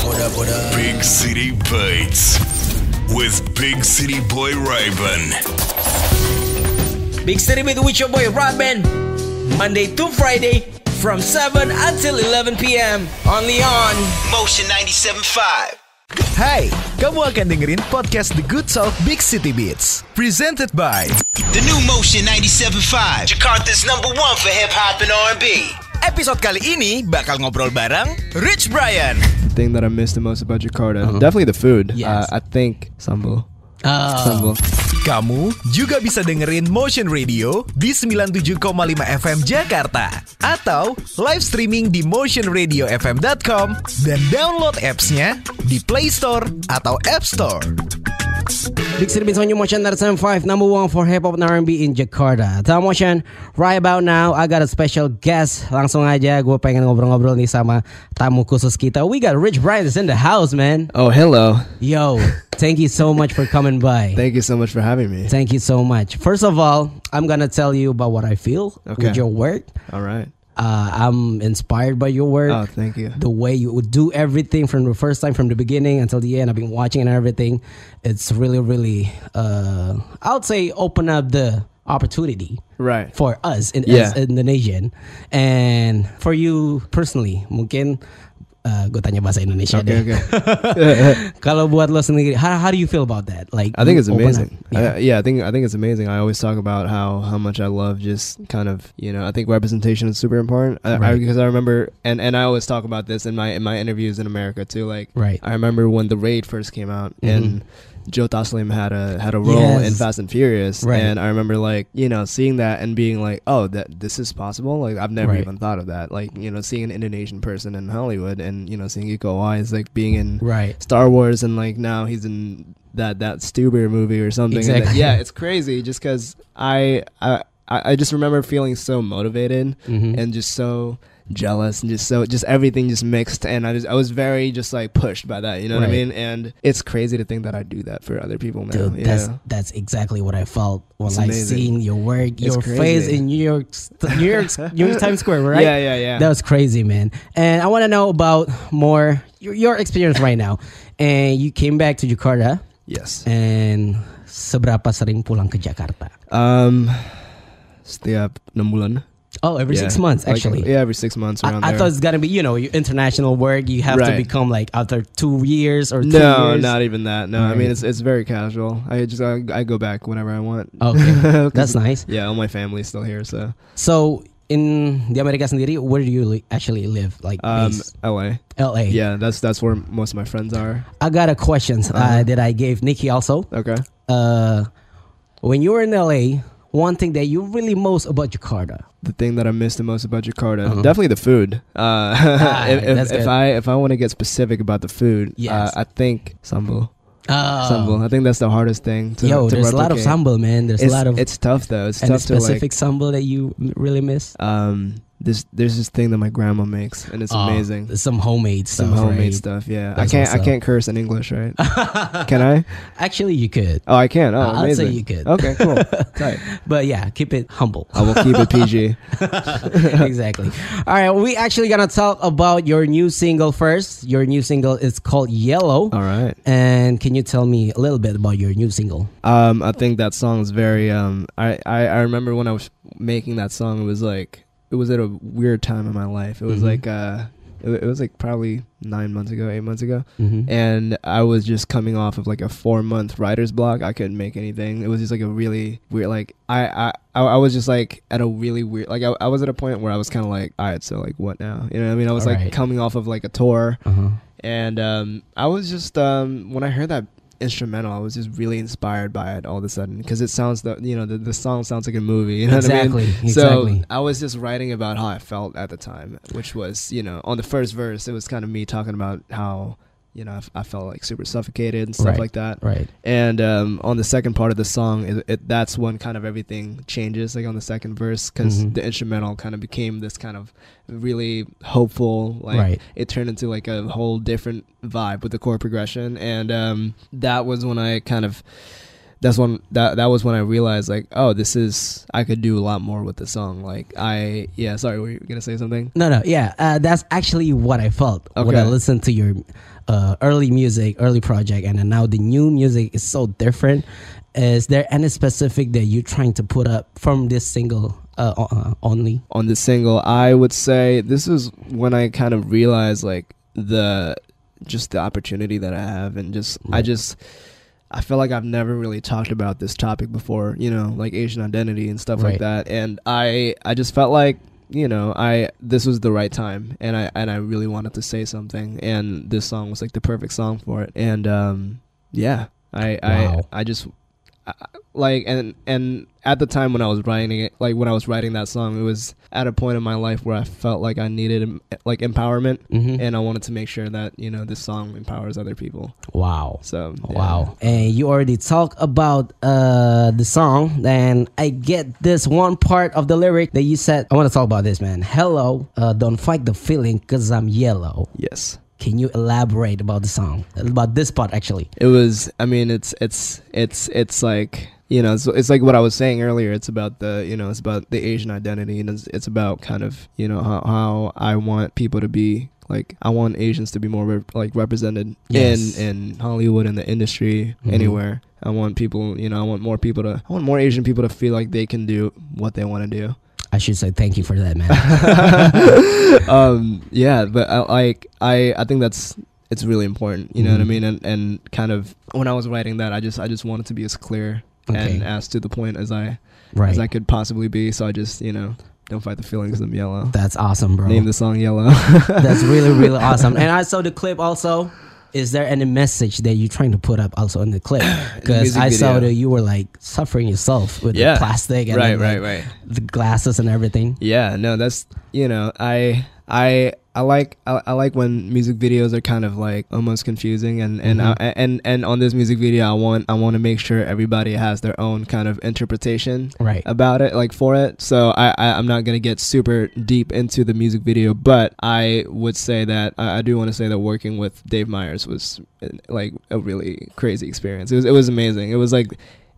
What up? Big City Bites with Big City Boy Ryban. Big City Beat with your boy Robin. Monday to Friday from 7 until 11 p.m. Only on Motion 97.5. Hai, kamu akan dengerin podcast The Good Talk Big City Beats, presented by The new Motion 97.5, Jakarta's #1 for hip hop and R&B. Episode kali ini bakal ngobrol bareng Rich Brian. The thing that I miss the most about Jakarta, definitely the food. Yes. I think sambal. Sambal. Kamu juga bisa dengerin Motion Radio di 97,5 FM Jakarta atau live streaming di motionradiofm.com dan download apps-nya di Play Store atau App Store. Big City Beats on your Motion 97.5, #1 for hip hop and R&B in Jakarta. Tell Motion, right about now I got a special guest. Langsung aja gue pengen ngobrol-ngobrol nih sama tamu khusus kita. We got Rich Brian is in the house, man. Oh, hello. Yo, thank you so much for coming by. Thank you so much for having me. Thank you so much. First of all, I'm gonna tell you about what I feel with your work. All right. I'm inspired by your work. Oh, thank you. The way you would do everything from the first time, from the beginning until the end. I've been watching and everything. It's really, really, I would say, open up the opportunity Right. for us as Indonesian. And for you personally, mungkin gue tanya bahasa Indonesia deh. Okay. Kalau buat lo sendiri, how do you feel about that? Like, I think it's amazing. Yeah. I think it's amazing. I always talk about how much I love just kind of, I think representation is super important. Because I remember, and I always talk about this in my interviews in America too. Like, Right. I remember when The Raid first came out and Joe Taslim had a role in Fast and Furious, Right. and I remember seeing that and being like, oh, that this is possible. Like, I've never even thought of that. Like, seeing an Indonesian person in Hollywood and seeing Iko Uwais like being in Star Wars, and like now he's in that Stuber movie or something. Exactly. And it's crazy just because I just remember feeling so motivated and just so jealous and just everything just mixed, and I was very just like pushed by that, you know what I mean? And it's crazy to think that I do that for other people now. Dude, that's exactly what I felt when I seen your work, It's your crazy. face in New York Times Square, right? Yeah. That was crazy, man. And I want to know about more your experience right now. And you came back to Jakarta. Yes. And seberapa sering pulang ke Jakarta? Setiap 6 bulan. Oh, every 6 months, actually. Every 6 months around I there. thought it's gonna be, your international work. You have to become like after 2 years or 2 years. No, not even that. No, Right. I mean it's very casual. I go back whenever I want. Okay, that's nice. Yeah, all my family's still here, so. So in the America sendiri, where do you actually live? Like base? LA. LA. Yeah, that's where most of my friends are. I got a question that I gave Nikki also. Okay. When you were in LA, one thing that you really most about Jakarta. The thing that I miss the most about Jakarta, definitely the food. If I want to get specific about the food, I think sambal. Sambal. I think that's the hardest thing to there's replicate. a lot of sambal, man. There's a lot of. It's tough though. It's and tough specific sambal that you really miss. There's this thing that my grandma makes, and it's amazing. Some homemade stuff. Some homemade right? stuff. Yeah, That's I can't curse in English, right? Can I? Actually, you could. Oh, I can. Oh, I'd amazing. say you could. Okay, cool. Tight. But yeah, keep it humble. I will keep it PG. Exactly. All right, we actually gonna talk about your new single first. Your new single is called Yellow. All right. And can you tell me a little bit about your new single? I think that song is very. I remember when I was making that song, it was at a weird time in my life. It was it was like probably 8 months ago, and I was just coming off of like a 4-month writer's block. I couldn't make anything. It was just like a really weird, like I was just like at a really weird, like I was at a point where I was kind of like, all right, so like what now? You know what I mean? I was like coming off of like a tour, and I was just when I heard that instrumental, I was just really inspired by it all of a sudden, because it sounds the song sounds like a movie, you know what I mean? Exactly. So I was just writing about how I felt at the time, which was, on the first verse, it was kind of me talking about how I felt like super suffocated and stuff like that. Right. And on the second part of the song, that's when kind of everything changes, like on the second verse, because the instrumental kind of became this kind of really hopeful, like it turned into like a whole different vibe with the chord progression. And that was when I kind of that was when I realized like, oh, I could do a lot more with the song. Like sorry, were you gonna say something? No, yeah, that's actually what I felt when Okay. I listened to your early music, early project, and then now the new music is so different. Is there any specific that you're trying to put up from this single only? On this single, I would say this is when I kind of realized like the opportunity that I have, and I feel like I've never really talked about this topic before, like Asian identity and stuff like that. And I just felt like, this was the right time, and I really wanted to say something, and this song was like the perfect song for it. And I just like, and at the time when I was writing it, like when I was writing that song, it was at a point in my life where I felt like I needed like empowerment, and I wanted to make sure that this song empowers other people. Wow. So wow. And you already talked about the song, and I get this one part of the lyric that you said. I want to talk about this, man. Hello, don't fight the feeling 'cause I'm yellow. Yes. Can you elaborate about the song, about this part actually? It was, I mean, it's like, it's like what I was saying earlier. It's about it's about the Asian identity, and it's about kind of, how I want people to be, like, I want Asians to be more represented in Hollywood, in the industry, anywhere. I want people, I want more Asian people to feel like they can do what they want to do. I should say thank you for that, man. But I think it's really important, you know what I mean? And kind of when I was writing that, I just wanted to be as clear and as to the point as I could possibly be. So I just, don't fight the feelings, I'm yellow. That's awesome, bro. Name the song Yellow. That's really, really awesome. And I saw the clip also. Is there any message that you're trying to put up also in the clip? Because I saw that you were like suffering yourself with the plastic and right. the glasses and everything. Yeah, no, that's I like when music videos are kind of like almost confusing, and on this music video I want to make sure everybody has their own kind of interpretation about it, like for it. So I'm not gonna get super deep into the music video, but I would say that I do want to say that working with Dave Meyers was like a really crazy experience. It was amazing. It was like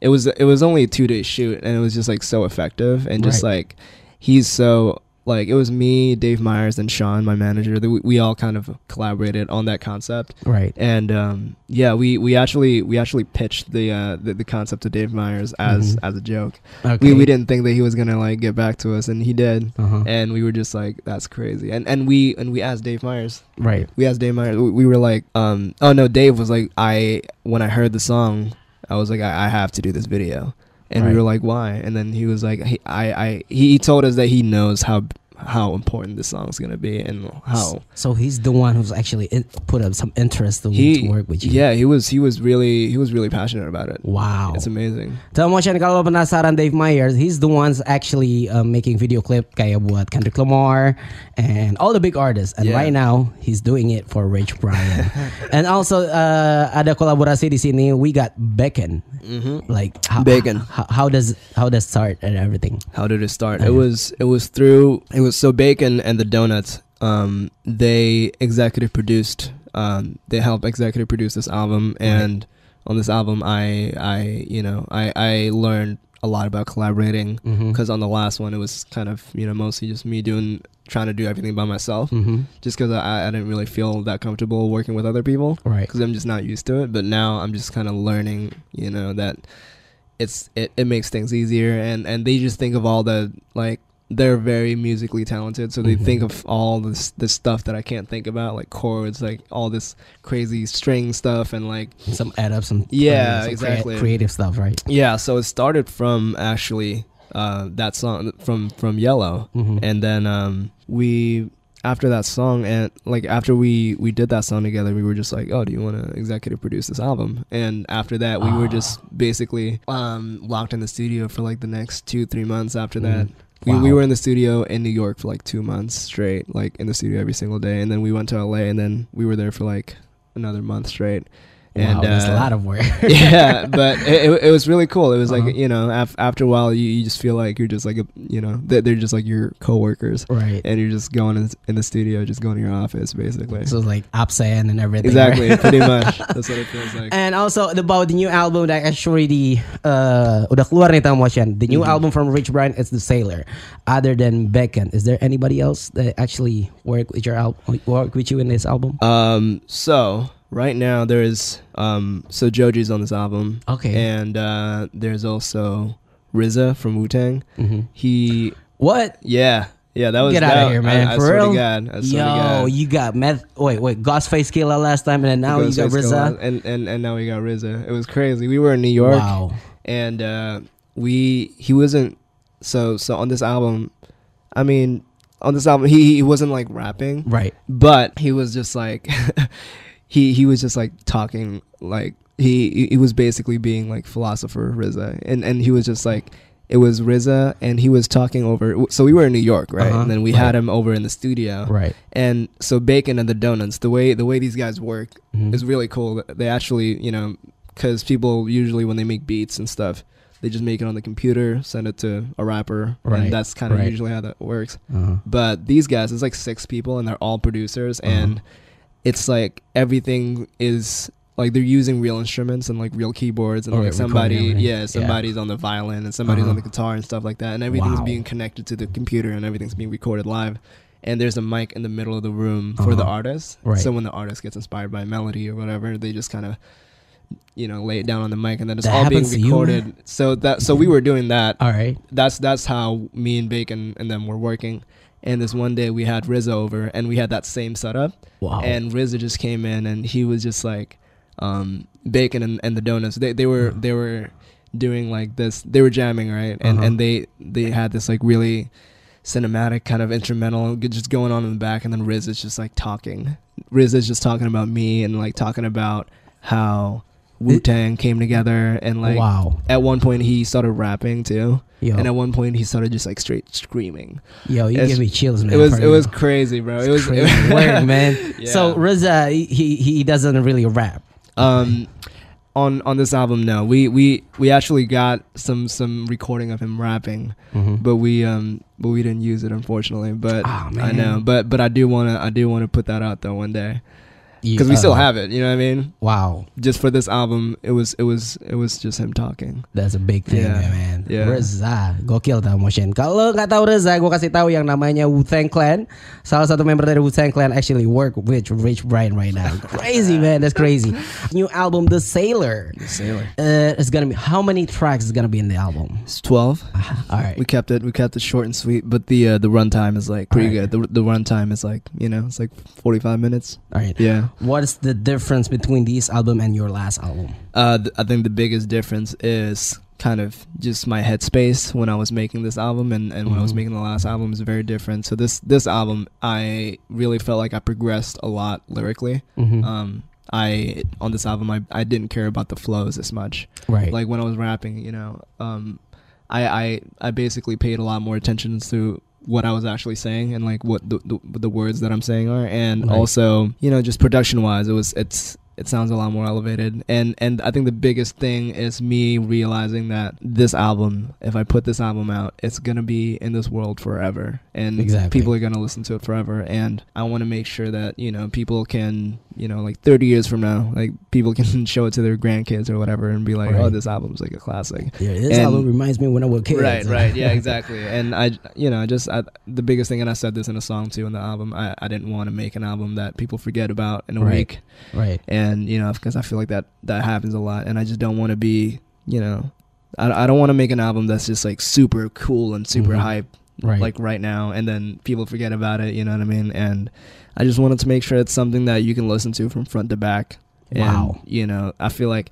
it was only a 2-day shoot, and it was just like so effective, and just like he's so. Like, it was me, Dave Meyers, and Sean, my manager. We all kind of collaborated on that concept. Right. And we actually pitched the concept to Dave Myers as a joke. Okay. We didn't think that he was gonna like get back to us, and he did. And we were just like, that's crazy. And we asked Dave Myers. Right. We asked Dave Myers. We were like, oh no, Dave was like, when I heard the song, I was like, I have to do this video. And we were like, why? And then he was like, he told us that he knows how important this song's gonna be, and how. So he's the one who's actually put up some interest to work with you. Yeah, he was really passionate about it. Wow, it's amazing. Tell mo siya kalau penasaran Dave Meyers, he's the ones actually making video clip kayak buat Kendrick Lamar and all the big artists. And right now he's doing it for Rich Brian. And also ada kolaborasi di sini. We got Bacon. Like Bacon. How does start and everything? How did it start? So Bacon and the Donuts, they executive produced, they helped executive produce this album, and on this album, I learned a lot about collaborating, because on the last one, it was kind of, mostly just me trying to do everything by myself, just because I didn't really feel that comfortable working with other people, because I'm just not used to it. But now I'm just kind of learning, that it makes things easier, and they just think of all the, like, they're very musically talented, so they think of all this stuff that I can't think about, like chords, like all this crazy string stuff, and like some add up, some exactly creative stuff, right? Yeah, so it started from actually that song from Yellow, and then we after that song, and like after we did that song together, we were just like, oh, do you want to executive produce this album? And after that, we were just basically locked in the studio for like the next 2-3 months after that. We were in the studio in New York for like 2 months straight, like in the studio every single day. And then we went to LA, and then we were there for like another month straight. Wow, that's a lot of work. Yeah, but it was really cool. It was like, you know, after a while, you just feel like you're just like, you know, they're just like your coworkers. Right. And you're just going in the studio, just going to your office, basically. So it's like absent and everything. Exactly, right? pretty much. That's what it feels like. And also about the new album that actually udah keluar nih Motion. The new album from Rich Brian is The Sailor. Other than Beckon, is there anybody else that actually work with you in this album? So right now there's so Joji's on this album. Okay. And there's also RZA from Wu-Tang. He What? Yeah, that was Get out of here, man. I For swear real? to God. I swear to Yo, God. you got Ghostface Killer last time, and then now you got RZA. And now we got RZA. It was crazy. We were in New York. Wow. And he wasn't so on this album. I mean, on this album he wasn't like rapping, Right. but he was just like he was just like talking, like he was basically being like philosopher RZA, and he was just like, it was RZA and he was talking over. So we were in New York, right? And then we had him over in the studio, Right. And so Bacon and the Donuts, the way these guys work is really cool. They actually, you know, because people usually when they make beats and stuff, they just make it on the computer, send it to a rapper, Right. and that's kind of Right. usually how that works. But these guys, it's like 6 people, and they're all producers, and it's like everything is like they're using real instruments and like real keyboards, and like somebody's on the violin and somebody's on the guitar and stuff like that, and everything's being connected to the computer and everything's being recorded live. And there's a mic in the middle of the room for the artist. Right. So when the artist gets inspired by a melody or whatever, they just kind of, you know, lay it down on the mic, and then it's That all being happens to you, recorded. man? So we were doing that. All right. That's how me and Bacon and them were working. And this one day we had RZA over, and we had that same setup. Wow. And RZA just came in, and he was just like, Bacon and the Donuts. They were doing like this. They were jamming, right? And they had this like really cinematic kind of instrumental just going on in the back, and then RZA's just like talking. RZA's just talking about me and like talking about how Wu-Tang came together, and like at one point he started rapping too. Yo. And at one point he started just like straight screaming. Yo, you give me chills, man. It was crazy, bro. It was crazy word, man. Yeah. So RZA, he doesn't really rap. On this album, no. We actually got some recording of him rapping, but we didn't use it, unfortunately. But I know, but I do wanna put that out though one day. Because we still have it, you know what I mean? Wow. Just for this album, it was just him talking. That's a big thing, Yeah. man. Yeah. RZA, gokil tau Motion. Kalau nggak tahu RZA, gue kasih tahu yang namanya Wu-Tang Clan. Salah satu member dari Wu-Tang Clan actually work with Rich Brian right now. Crazy, man. That's crazy. New album, The Sailor. The Sailor. It's gonna be, how many tracks is gonna be in the album? It's 12. All right. We kept it short and sweet, but the runtime is like pretty good. The runtime is like, you know, it's like 45 minutes. All right. Yeah. What is the difference between this album and your last album? I think the biggest difference is kind of just my headspace when I was making this album and when I was making the last album is very different. So this album, I really felt like I progressed a lot lyrically. On this album, I didn't care about the flows as much. Right. Like when I was rapping, you know, I basically paid a lot more attention to what I was actually saying and like what the words that I'm saying are, and also, you know, just production wise, it sounds a lot more elevated, and I think the biggest thing is me realizing that this album, if I put this album out, it's gonna be in this world forever, and people are gonna listen to it forever, and I want to make sure that, you know, people can, you know, like 30 years from now, like people can show it to their grandkids or whatever and be like, oh, this album's like a classic. Yeah, this album reminds me when I was a kid. Right, yeah, exactly. And the biggest thing, and I said this in a song too in the album, I didn't want to make an album that people forget about in a week. Right. And, you know, because I feel like that happens a lot, and I just don't want to be, you know, I don't want to make an album that's just like super cool and super hype, like right now, and then people forget about it, you know what I mean? And I just wanted to make sure it's something that you can listen to from front to back. And, you know, I feel like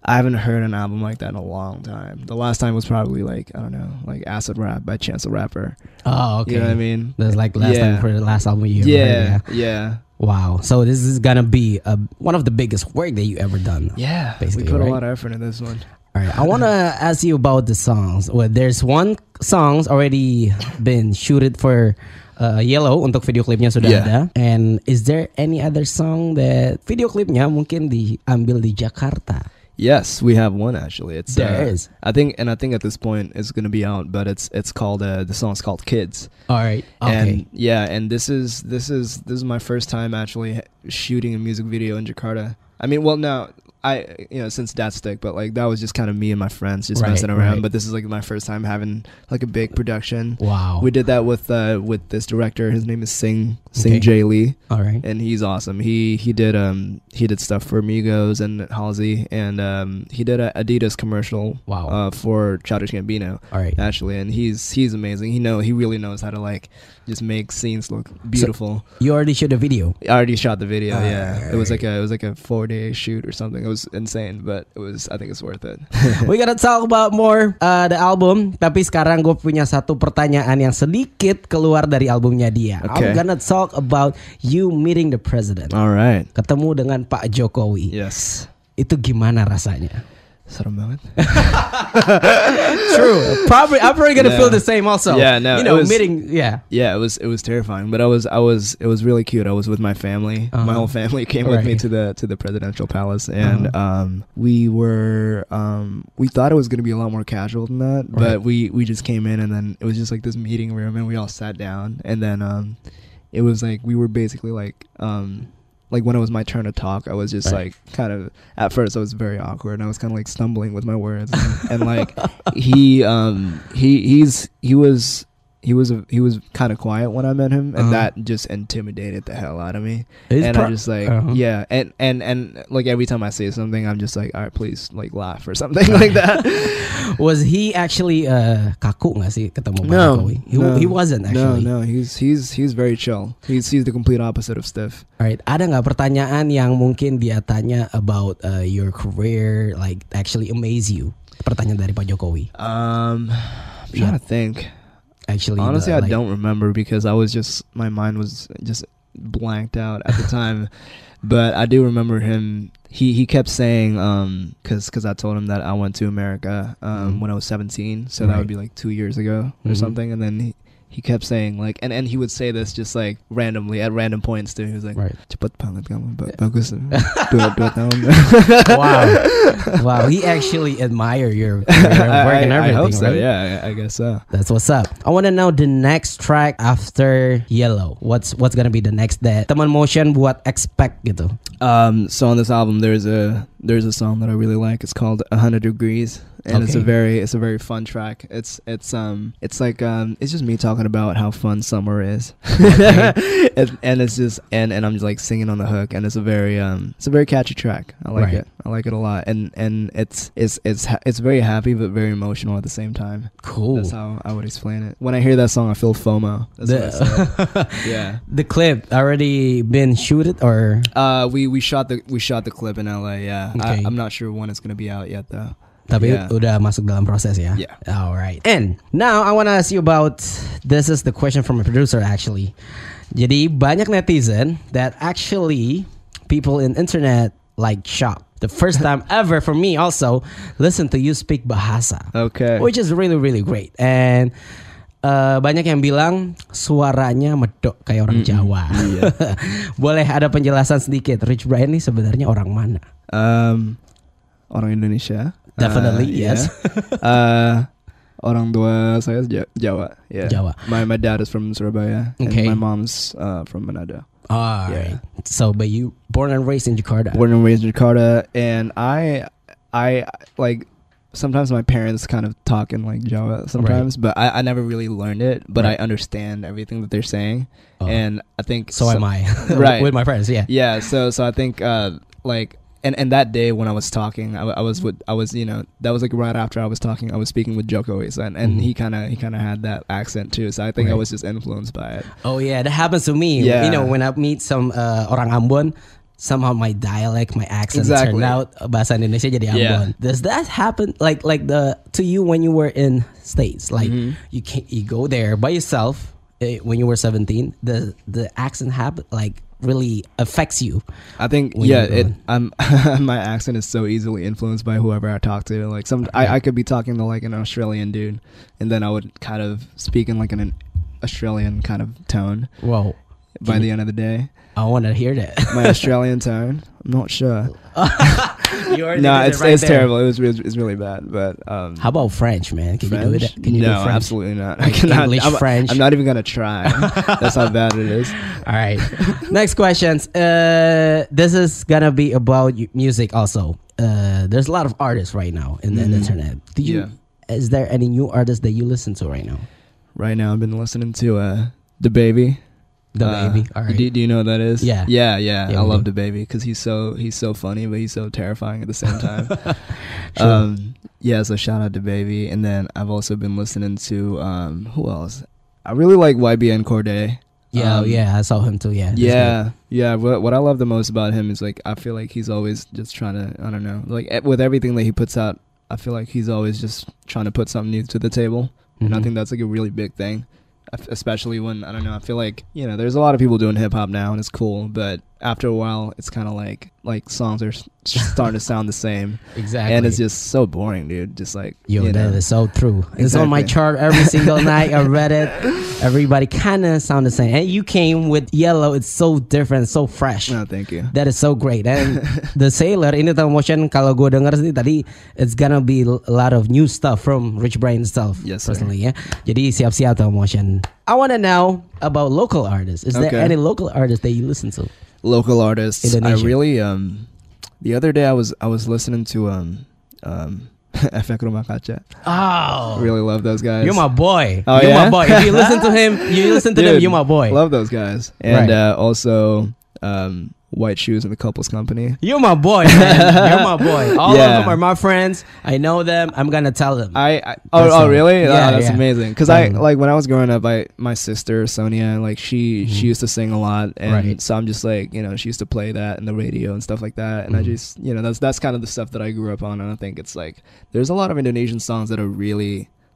I haven't heard an album like that in a long time. The last time was probably like, I don't know, like Acid Rap by Chance the Rapper. Oh, okay. You know what I mean? That's like last time for the last album you Yeah. Wow. So this is gonna be one of the biggest work that you ever done. Yeah. Basically, we put a lot of effort in this one. All right. I want to ask you about the songs. Well, there's one song's already been shooted for Yellow untuk video klipnya sudah Yeah. ada. And is there any other song that video klipnya mungkin diambil di Jakarta? Yes, we have one actually. It's There is. I think at this point it's gonna be out, but it's called the song's called Kids. All right. Okay. And this is my first time actually shooting a music video in Jakarta. I mean, well, no, since Dat Stick, but like that was just kind of me and my friends just Right, messing around. right. But this is like my first time having like a big production. Wow. We did that with this director. His name is Sing Okay. J Lee, All right. and he's awesome. He did stuff for Migos and Halsey, and he did a Adidas commercial. Wow. For Childish Gambino. All right. Actually, and he's amazing. He really knows how to like just make scenes look beautiful. You already shot the video. I already shot the video. Yeah, Alright. it was like a 4-day shoot or something. It was insane, but I think it's worth it. We gotta talk about more the album. Tapi sekarang gue punya satu pertanyaan yang sedikit keluar dari albumnya dia. Okay. I'm gonna talk about you meeting the president. All right. Ketemu dengan Pak Jokowi. Yes. Itu gimana rasanya? Serem banget. True. I'm probably gonna feel the same also. Yeah, no, You know, it was- meeting. Yeah. Yeah, it was terrifying, but it was really cute. I was with my family. My whole family came with me Right. to the presidential palace, and we thought it was gonna be a lot more casual than that, but we just came in, and then it was just like this meeting room, and we all sat down, and then it was like we were basically like when it was my turn to talk, I was just like kind of at first I was very awkward and I was kind of like stumbling with my words and like he was kind of quiet when I met him, and that just intimidated the hell out of me. And I just like yeah, and like every time I say something, I'm just like, all right, please like laugh or something like that. Was he actually kaku nggak sih ketemu Pak Jokowi? He wasn't actually. No, he's very chill. He's the complete opposite of stiff. Alright, ada nggak pertanyaan yang mungkin dia tanya about your career, like actually amaze you? Pertanyaan dari Pak Jokowi. I'm trying to think. Actually, Honestly, I don't remember because my mind was just blanked out at the time. But I do remember him. He kept saying, because I told him that I went to America when I was 17, so that would be like 2 years ago or something. And then he kept saying like, and he would say this just like randomly at random points too. He was like, "Cepat banget kamu, bagus, 2 tahun." Wow, he actually admire your work and everything. I hope so. Right? Yeah, I guess so. That's what's up. I want to know the next track after Yellow. What's gonna be the next that teman motion buat expect gitu? So on this album, there's a song that I really like. It's called 100 Degrees, and it's a very fun track. It's just me talking about how fun summer is, and it's just and I'm just like singing on the hook, and it's a very catchy track. I like it. I like it a lot, and it's very happy but very emotional at the same time. Cool. That's how I would explain it. When I hear that song, I feel FOMO. That's what I say. Yeah. The clip already been shooted or? We shot the clip in LA. Yeah. Okay. I'm not sure when it's gonna be out yet though. Tapi udah masuk dalam proses ya. Yeah. All right. And now I want to ask you about, this is the question from a producer actually. Jadi banyak netizen that actually people in internet like shocked. The first time ever for me also listen to you speak bahasa. Okay. Which is really really great. And banyak yang bilang suaranya medok kayak orang Jawa. Boleh ada penjelasan sedikit, Rich Brian ini sebenarnya orang mana? Orang Indonesia. Definitely, yes. Orang tua saya Jawa. Yeah. Jawa. My dad is from Surabaya, Okay. and my mom's from Manado. Alright. So, but you born and raised in Jakarta. Born and raised in Jakarta, and I like sometimes my parents kind of talk in like Jawa sometimes, but I never really learned it, but I understand everything that they're saying, and I think So am I. Right. With my friends, yeah. Yeah, so I think like and that day when I was talking, I was you know, that was like right after I was speaking with Jago, and he kind of had that accent too, so I think I was just influenced by it. Oh yeah, that happens to me. Yeah. You know, when I meet some orang Ambon, somehow my dialect, my accent turned out bahasa Indonesia jadi Ambon. Does that happen like to you when you were in States? Like you go there by yourself when you were 17, the accent like really affects you. I think my accent is so easily influenced by whoever I talk to. Like I could be talking to like an Australian dude, and then I would kind of speak in like an Australian kind of tone. Whoa. By the end of the day, I want to hear that. my Australian tone. I'm not sure. You already No, did it's it right it's there. terrible. It's really bad. But How about French, man? Can you do French? it? Can you no, do French? absolutely not. I Like cannot. English, French. I'm not even gonna try. That's how bad it is. All right. Next questions. This is gonna be about music also. There's a lot of artists right now in the internet. Is there any new artist that you listen to right now? Right now, I've been listening to the Baby. The Baby. All right. Do you know who that is? Yeah. Yeah. I we love do. the Baby because he's so funny, but he's so terrifying at the same time. So shout out to Baby, and then I've also been listening to who else? I really like YBN Corday. Yeah, I saw him too. Yeah. Yeah. What I love the most about him is like I feel like he's always just trying to, I don't know, like with everything that he puts out, I feel like he's always just trying to put something new to the table, and I think that's like a really big thing. Especially when, I don't know, I feel like, there's a lot of people doing hip hop now and it's cool, but after a while it's kind of like songs are starting to sound the same. Exactly. And it's just so boring, dude. Just like, that is so true. It's on my chart every single night. I read it. Everybody kind of sound the same. And you came with Yellow. It's so different, so fresh. No, thank you. That is so great. And The Sailor, ini tahu motion kalau gue denger sih tadi, it's gonna be a lot of new stuff from Rich Brian himself. Yes, sir. Personally, yeah. Jadi siap-siap tahu motion. I want to know about local artists. Is there any local artists that you listen to? Local artists. Indonesia. I really the other day I was listening to Efek Rumah Kaca. Oh, Really love those guys. you're my boy. Oh, You're yeah? my boy. If you listen to him, you listen to them. Dude, You're my boy. Love those guys. And Right. Also White Shoes and the Couples Company. You're my boy, man. You're my boy. All Yeah. of them are my friends. I know them. I'm gonna tell them. Oh really? Yeah, That's yeah. amazing. Because I like when I was growing up, my sister Sonia, like she used to sing a lot, and Right. so I'm just like, she used to play that in the radio and stuff like that, and I just that's kind of the stuff that I grew up on, and I think it's like there's a lot of Indonesian songs that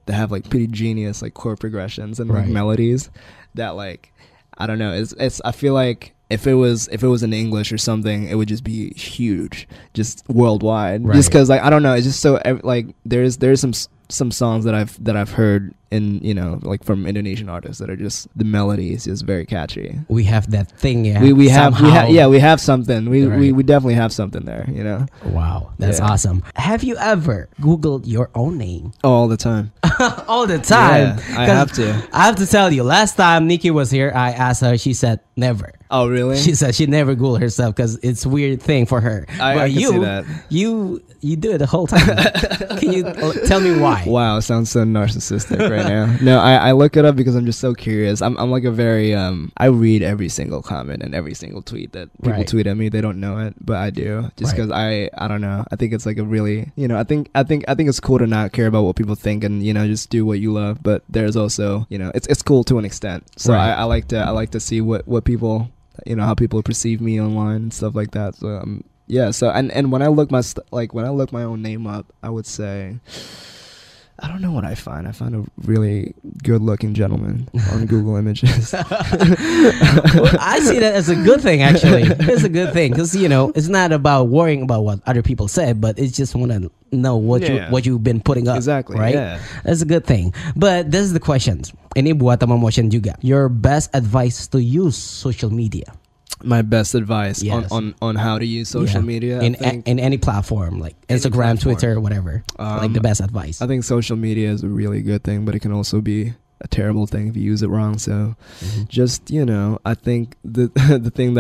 have like pretty genius like chord progressions and like Right. melodies that like I don't know. It's I feel like if it was in English or something, it would just be huge, just worldwide. Right. Just because like I don't know, it's just so like there's some songs that I've heard in like from Indonesian artists that are just the melody is just very catchy. We have that thing. Yeah, We have somehow. something. We definitely have something there. Wow, that's Yeah. awesome. Have you ever Googled your own name? All the time. All the time. Yeah, I 'Cause have to. I have to tell you, last time Nikki was here, I asked her. She said never. Oh really? She said she never Googled herself because it's a weird thing for her. I can see that. You do it the whole time. Can you tell me why? Wow, it sounds so narcissistic right now. No, I look it up because I'm just so curious. I'm like a very I read every single comment and every single tweet that people Right. tweet at me. They don't know it, but I do. Just Right. because I don't know. I think it's like a really I think it's cool to not care about what people think and just do what you love. But there's also it's cool to an extent. So Right. I like to see what people how people perceive me online and stuff like that. So yeah. So and when I look when I look my own name up, I would say. I don't know what I find. I find a really good-looking gentleman on Google Images. Well, I see that as a good thing, actually. It's a good thing because it's not about worrying about what other people say, but it's just want to know what you've been putting up. Exactly, right? yeah. That's a good thing. But this is the questions. Ini buat teman motion juga. Your best advice to use social media. My best advice Yes. on how to use social Yeah. media. in I think, in any platform like Instagram, platform. Twitter, whatever. Like the best advice. I think social media is a really good thing, but it can also be a terrible thing if you use it wrong. So just I think the the thing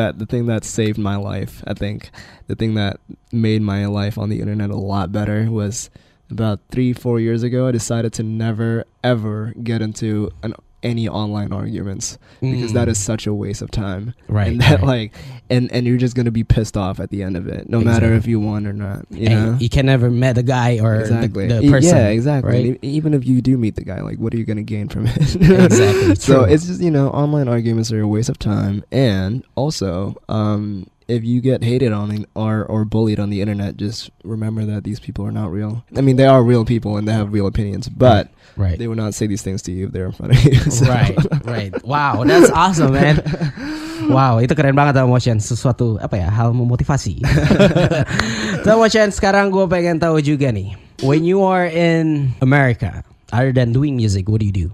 that saved my life, I think the thing that made my life on the internet a lot better was about 3-4 years ago. I decided to never ever get into any online arguments because that is such a waste of time. Right, And that right. and you're just gonna be pissed off at the end of it, no matter if you won or not. You know? And you can never met the guy or Exactly. the person. Yeah, exactly. Right? And even if you do meet the guy, like, what are you going to gain from it? Exactly, So true. it's just, online arguments are a waste of time. And also, if you get hated on or bullied on the internet, just remember that these people are not real. I mean, they are real people and they have real opinions, but Right. they would not say these things to you if they're in front of you. So- Right. Wow, that's awesome, man. Wow, itu keren banget Motion. Sesuatu hal memotivasi. Motion, sekarang gue pengen tahu juga nih. When you are in America, other than doing music, what do you do?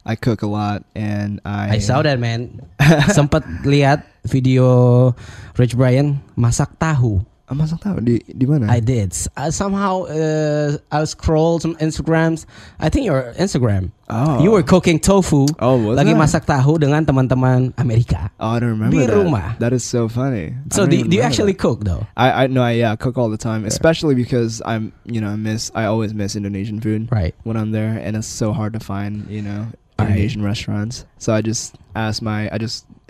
I cook a lot, and I saw that, man. Sempet lihat video Rich Brian masak tahu. Masak tahu di mana? I did. Somehow I scrolled some Instagrams. I think your Instagram. Oh. You were cooking tofu. Oh, was lagi that? masak tahu dengan teman-teman Amerika. Oh, I don't remember Di that. rumah. That is so funny. So do you actually cook though? I cook all the time, especially because I always miss Indonesian food. Right. When I'm there, and it's so hard to find, Indonesian restaurants. So I just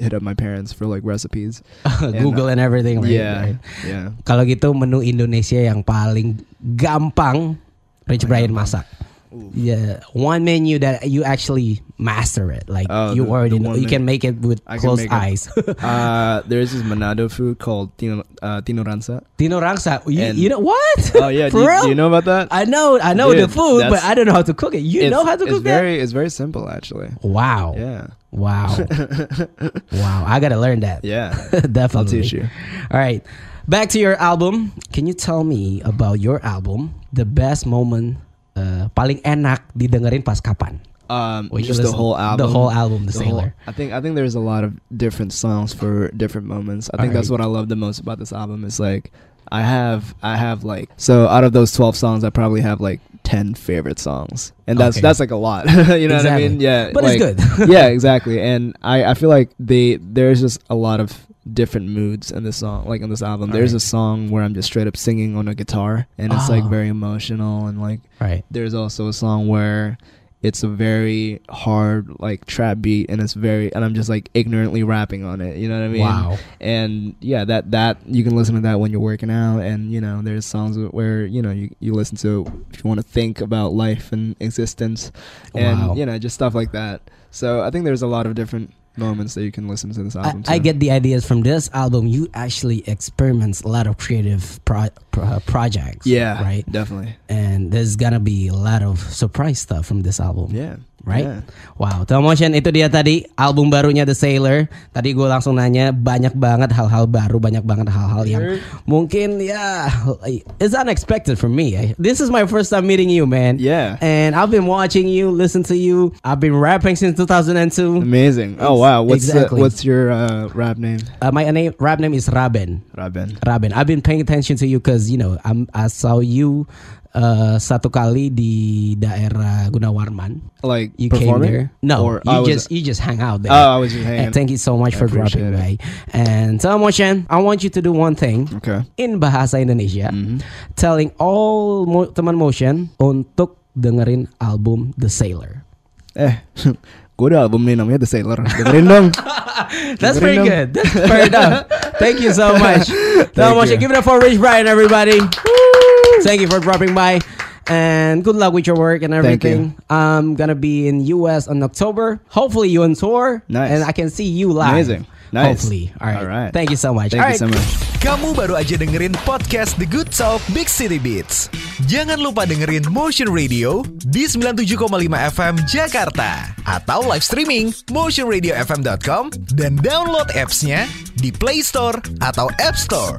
hit up my parents for like recipes. Google and everything, right? Yeah. Right. Yeah. Kalau gitu menu Indonesia yang paling gampang Rich Brian masak. Yeah, one menu that you actually master it. Like you already know. You can make it with closed eyes. There's this Manado food called Tino Ransa. Tino Rangsa. You know what? Oh yeah, do you know about that? I know Dude, the food, but I don't know how to cook it. You know how to cook that? It's very simple actually. Wow. Yeah. Wow. Wow. I gotta learn that. Yeah. Definitely. I'll teach you. All right. Back to your album. Can you tell me about your album? The best moment, paling enak didengerin pas kapan? Just the whole album. The whole album, The Sailor. I think there's a lot of different songs for different moments. I think that's what I love the most about this album. Is like I have like, so out of those 12 songs, I probably have like 10 favorite songs, and that's like a lot. You know what I mean? Yeah, but like, it's good. Yeah, exactly. And I feel like there's just a lot of different moods in this song, like in this album. There's a song where I'm just straight up singing on a guitar, and it's like very emotional, and like there's also a song where it's a very hard like trap beat, and and I'm just like ignorantly rapping on it, you know what I mean? Wow. And yeah, that you can listen to that when you're working out, and there's songs where you listen to if you want to think about life and existence, and just stuff like that. So I think there's a lot of different moments that you can listen to this album too. I get the ideas from this album. You actually experiment a lot of creative projects. Yeah, right, definitely. And there's gonna be a lot of surprise stuff from this album. Yeah. Right? Yeah. Wow, Motion, itu dia tadi album barunya The Sailor. Tadi gue langsung nanya, banyak banget hal-hal baru, banyak banget hal-hal yang mungkin it's unexpected for me. This is my first time meeting you, man. Yeah. And I've been watching you, listen to you. I've been rapping since 2002. Amazing. Oh wow, what's your rap name? My rap name is Raben. Raben. I've been paying attention to you because I saw you satu kali di daerah Gunawarman. Like you performing? Came there. No, or you just hang out there. Oh, I was just hanging. And thank you so much for dropping by. And Motion, I want you to do one thing. Okay. In bahasa Indonesia, telling all teman Motion untuk dengerin album The Sailor. Gue ada album nih namanya The Sailor. Dengerin dong. That's pretty good. That's fair enough. Thank you so much. Motion, give it up for Rich Brian, everybody. Thank you for dropping by, and good luck with your work and everything. I'm gonna be in US in October. Hopefully you on tour. Nice. And I can see you live. Amazing. Nice. Hopefully. All right. Thank you so much. Thank you so much. Kamu baru aja dengerin podcast The Good Talk Big City Beats. Jangan lupa dengerin Motion Radio di 97,5 FM Jakarta, atau live streaming motionradiofm.com, dan download apps-nya di Play Store atau App Store.